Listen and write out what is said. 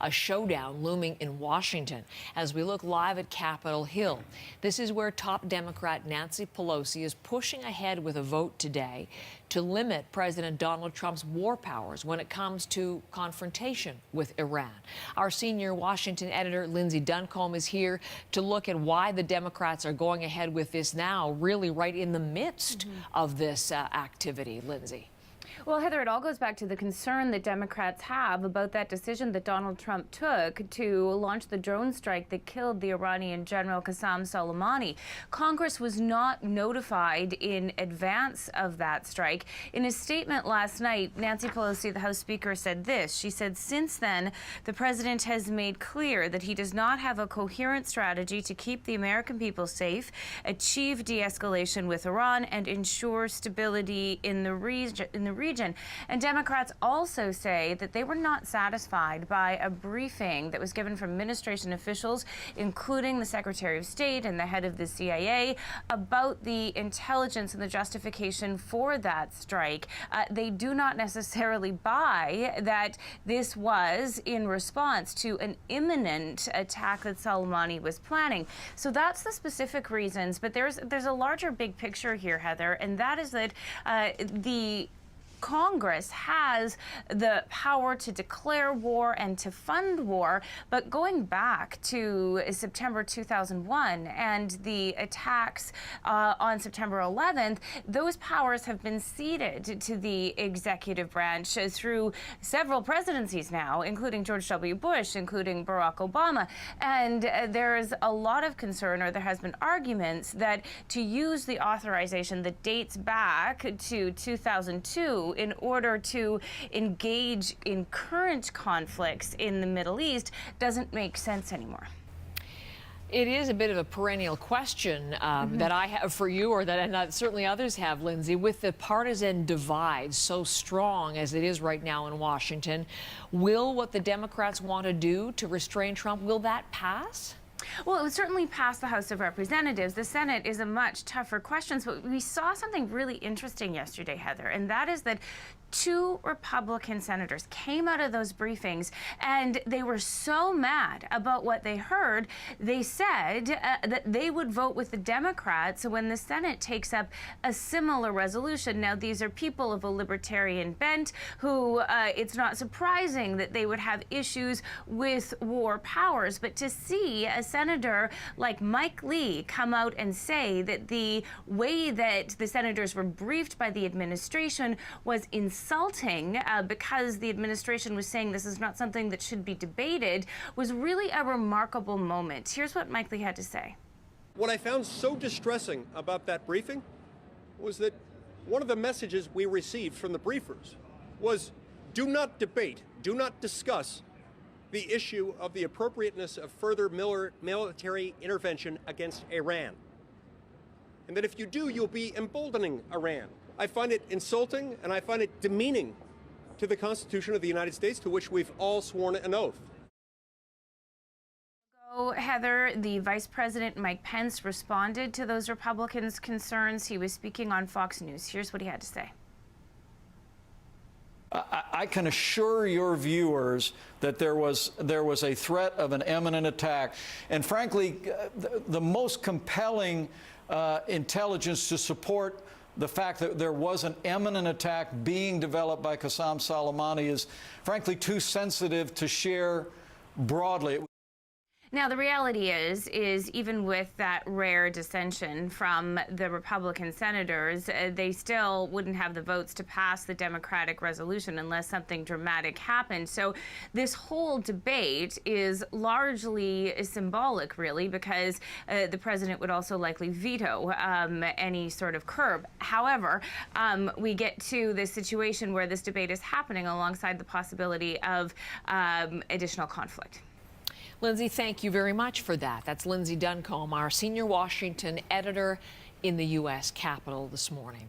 a showdown looming in Washington as we look live at Capitol Hill. This is where top Democrat Nancy Pelosi is pushing ahead with a vote today to limit President Donald Trump's war powers when it comes to confrontation with Iran. Our senior Washington editor, Lindsay Duncombe, is here to look at why the Democrats are going ahead with this now, really right in the midst of this activity. Lindsay. Well, Heather, it all goes back to the concern that Democrats have about that decision that Donald Trump took to launch the drone strike that killed the Iranian General Qasem Soleimani. Congress was not notified in advance of that strike. In a statement last night, Nancy Pelosi, the House Speaker, said this. She said, since then, the president has made clear that he does not have a coherent strategy to keep the American people safe, achieve de-escalation with Iran, and ensure stability in the region. And Democrats also say that they were not satisfied by a briefing that was given from administration officials, including the Secretary of State and the head of the CIA, about the intelligence and the justification for that strike. They do not necessarily buy that this was in response to an imminent attack that Soleimani was planning. So that's the specific reasons. But there's a larger big picture here, Heather, and that is that the Congress has the power to declare war and to fund war, but going back to September 2001 and the attacks on September 11th, those powers have been ceded to the executive branch through several presidencies now, including George W. Bush, including Barack Obama. And there is a lot of concern, or there has been arguments, that to use the authorization that dates back to 2002 in order to engage in current conflicts in the Middle East doesn't make sense anymore. It is a bit of a perennial question that I have for you, or that certainly others have, Lindsay. With the partisan divide so strong as it is right now in Washington, will what the Democrats want to do to restrain Trump, will that pass? Well, it would certainly pass the House of Representatives. The Senate is a much tougher question. But we saw something really interesting yesterday, Heather, and that is that two Republican senators came out of those briefings and they were so mad about what they heard, they said that they would vote with the Democrats when the Senate takes up a similar resolution. Now, these are people of a libertarian bent who it's not surprising that they would have issues with war powers. But to see a senator like Mike Lee come out and say that the way that the senators were briefed by the administration was insulting because the administration was saying this is not something that should be debated was really a remarkable moment. Here's what Mike Lee had to say. What I found so distressing about that briefing was that one of the messages we received from the briefers was, do not debate, do not discuss the issue of the appropriateness of further military intervention against Iran. And that if you do, you'll be emboldening Iran. I find it insulting and I find it demeaning to the Constitution of the United States, to which we've all sworn an oath. Heather, the Vice President Mike Pence responded to those Republicans' concerns. He was speaking on Fox News. Here's what he had to say. I can assure your viewers that there was a threat of an imminent attack. And frankly, the most compelling intelligence to support the fact that there was an imminent attack being developed by Qasem Soleimani is frankly too sensitive to share broadly. Now, the reality is even with that rare dissension from the Republican senators, they still wouldn't have the votes to pass the Democratic resolution unless something dramatic happened. So this whole debate is largely symbolic, really, because the president would also likely veto any sort of curb. However, we get to this situation where this debate is happening alongside the possibility of additional conflict. Lindsay, thank you very much for that. That's Lindsay Duncombe, our senior Washington editor in the U.S. Capitol this morning.